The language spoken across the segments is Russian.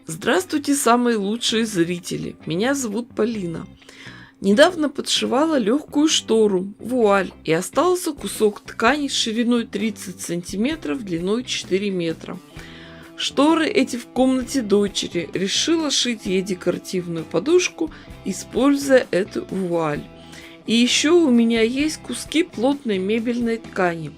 Здравствуйте, самые лучшие зрители! Меня зовут Полина. Недавно подшивала легкую штору, вуаль, и остался кусок ткани шириной 30 сантиметров, длиной 4 метра. Шторы эти в комнате дочери. Решила шить ей декоративную подушку, используя эту вуаль. И еще у меня есть куски плотной мебельной ткани.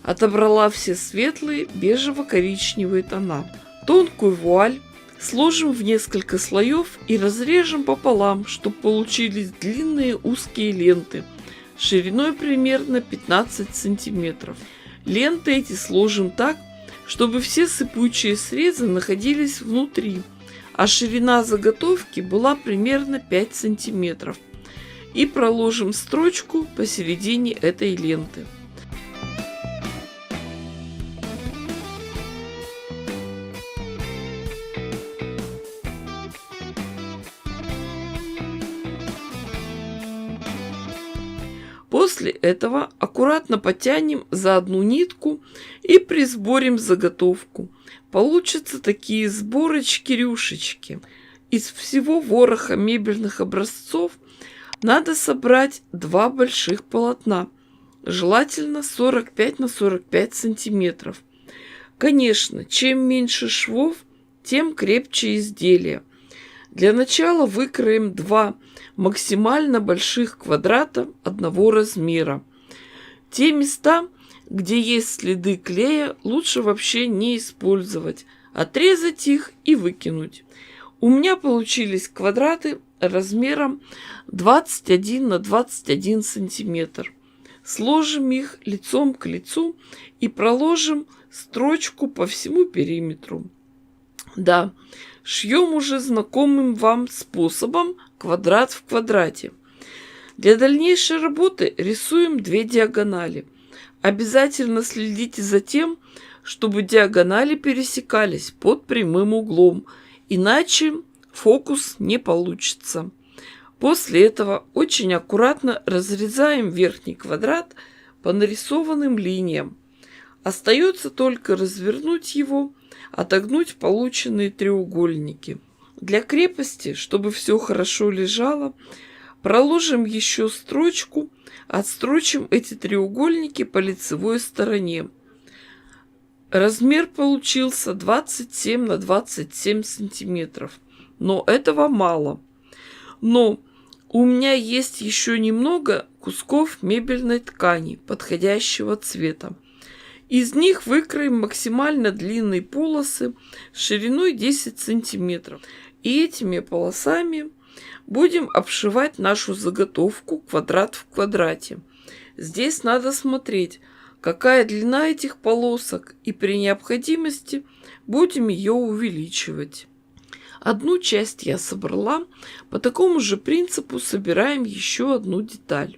Отобрала все светлые бежево-коричневые тона. Тонкую вуаль сложим в несколько слоев и разрежем пополам, чтобы получились длинные узкие ленты шириной примерно 15 сантиметров. Ленты эти сложим так, чтобы все сыпучие срезы находились внутри, а ширина заготовки была примерно 5 сантиметров. И проложим строчку посередине этой ленты. После этого аккуратно потянем за одну нитку и присборим заготовку. Получатся такие сборочки-рюшечки. Из всего вороха мебельных образцов надо собрать два больших полотна, желательно 45 на 45 сантиметров. Конечно, чем меньше швов, тем крепче изделие. Для начала выкроем два максимально больших квадрата одного размера. Те места, где есть следы клея, лучше вообще не использовать. Отрезать их и выкинуть. У меня получились квадраты размером 21 на 21 сантиметр. Сложим их лицом к лицу и проложим строчку по всему периметру. Да, шьем уже знакомым вам способом квадрат в квадрате. Для дальнейшей работы рисуем две диагонали. Обязательно следите за тем, чтобы диагонали пересекались под прямым углом, иначе фокус не получится. После этого очень аккуратно разрезаем верхний квадрат по нарисованным линиям. Остается только развернуть его, отогнуть полученные треугольники. Для крепости, чтобы все хорошо лежало, проложим еще строчку, отстрочим эти треугольники по лицевой стороне. Размер получился 27 на 27 сантиметров, но этого мало. Но у меня есть еще немного кусков мебельной ткани подходящего цвета. Из них выкроем максимально длинные полосы шириной 10 сантиметров. И этими полосами будем обшивать нашу заготовку квадрат в квадрате. Здесь надо смотреть, какая длина этих полосок, и при необходимости будем ее увеличивать. Одну часть я собрала, по такому же принципу собираем еще одну деталь.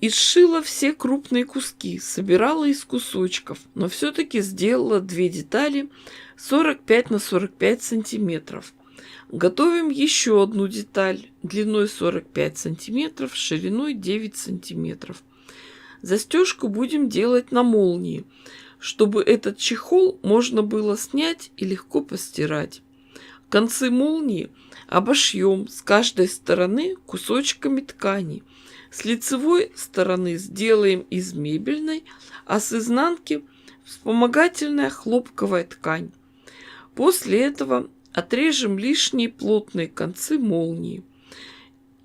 Изшила все крупные куски, собирала из кусочков, но все-таки сделала две детали 45 на 45 сантиметров. Готовим еще одну деталь длиной 45 сантиметров, шириной 9 сантиметров. Застежку будем делать на молнии, чтобы этот чехол можно было снять и легко постирать. Концы молнии обошьем с каждой стороны кусочками ткани. С лицевой стороны сделаем из мебельной, а с изнанки вспомогательная хлопковая ткань. После этого отрежем лишние плотные концы молнии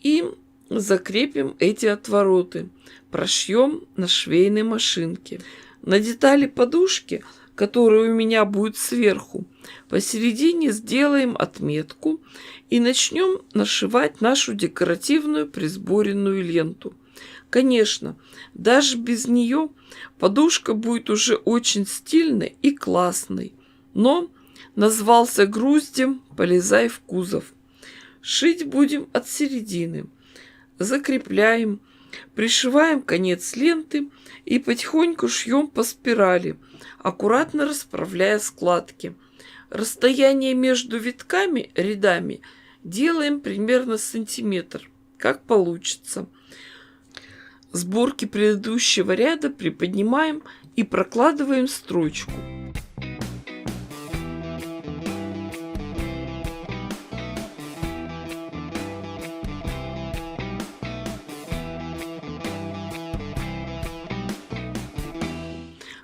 и закрепим эти отвороты. Прошьем на швейной машинке. На детали подушки, которая у меня будет сверху, посередине сделаем отметку и начнем нашивать нашу декоративную присборенную ленту. Конечно, даже без нее подушка будет уже очень стильной и классной, но назвался груздем, полезай в кузов. Шить будем от середины. Закрепляем, пришиваем конец ленты и потихоньку шьем по спирали, аккуратно расправляя складки. Расстояние между витками, рядами делаем примерно сантиметр, как получится. Сборки предыдущего ряда приподнимаем и прокладываем строчку.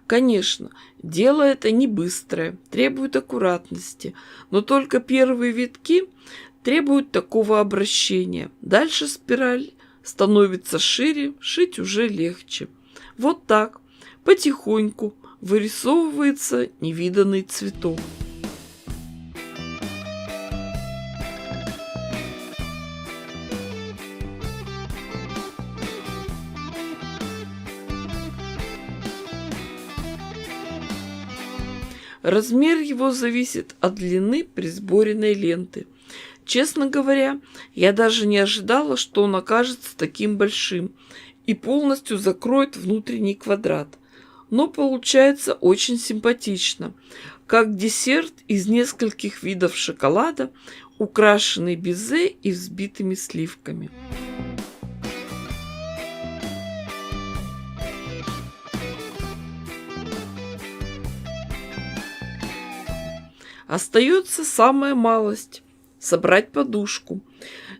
Конечно, дело это не быстрое, требует аккуратности, но только первые витки требуют такого обращения. Дальше спираль становится шире, шить уже легче. Вот так, потихоньку вырисовывается невиданный цветок. Размер его зависит от длины присборенной ленты. Честно говоря, я даже не ожидала, что он окажется таким большим и полностью закроет внутренний квадрат. Но получается очень симпатично, как десерт из нескольких видов шоколада, украшенный безе и взбитыми сливками. Остается самая малость – собрать подушку.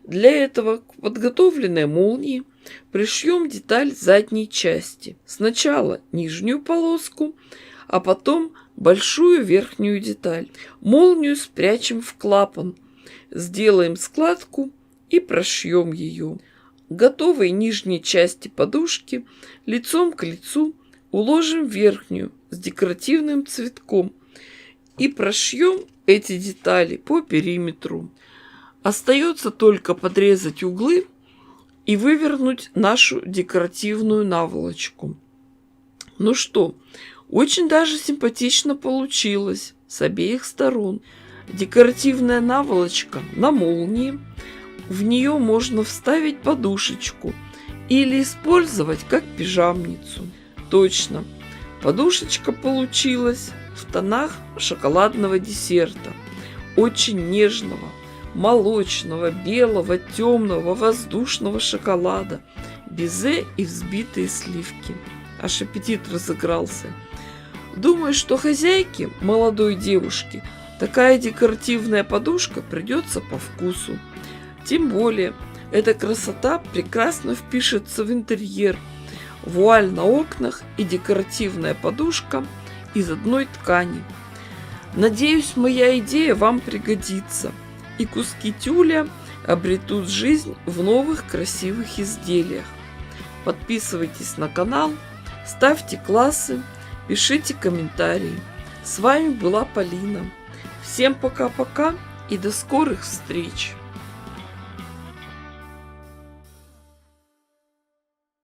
Для этого к подготовленной молнии пришьем деталь задней части. Сначала нижнюю полоску, а потом большую верхнюю деталь. Молнию спрячем в клапан, сделаем складку и прошьем ее. К готовой нижней части подушки лицом к лицу уложим верхнюю с декоративным цветком и прошьем эти детали по периметру. Остается только подрезать углы и вывернуть нашу декоративную наволочку. Ну что, очень даже симпатично получилось с обеих сторон. Декоративная наволочка на молнии. В нее можно вставить подушечку или использовать как пижамницу. Точно, подушечка получилась в тонах шоколадного десерта, очень нежного, молочного, белого, темного, воздушного шоколада, безе и взбитые сливки. Аж аппетит разыгрался. Думаю, что хозяйке, молодой девушке, такая декоративная подушка придется по вкусу. Тем более, эта красота прекрасно впишется в интерьер. Вуаль на окнах и декоративная подушка из одной ткани. Надеюсь, моя идея вам пригодится, и куски тюля обретут жизнь в новых красивых изделиях. Подписывайтесь на канал, ставьте классы, пишите комментарии. С вами была Полина. Всем пока-пока и до скорых встреч!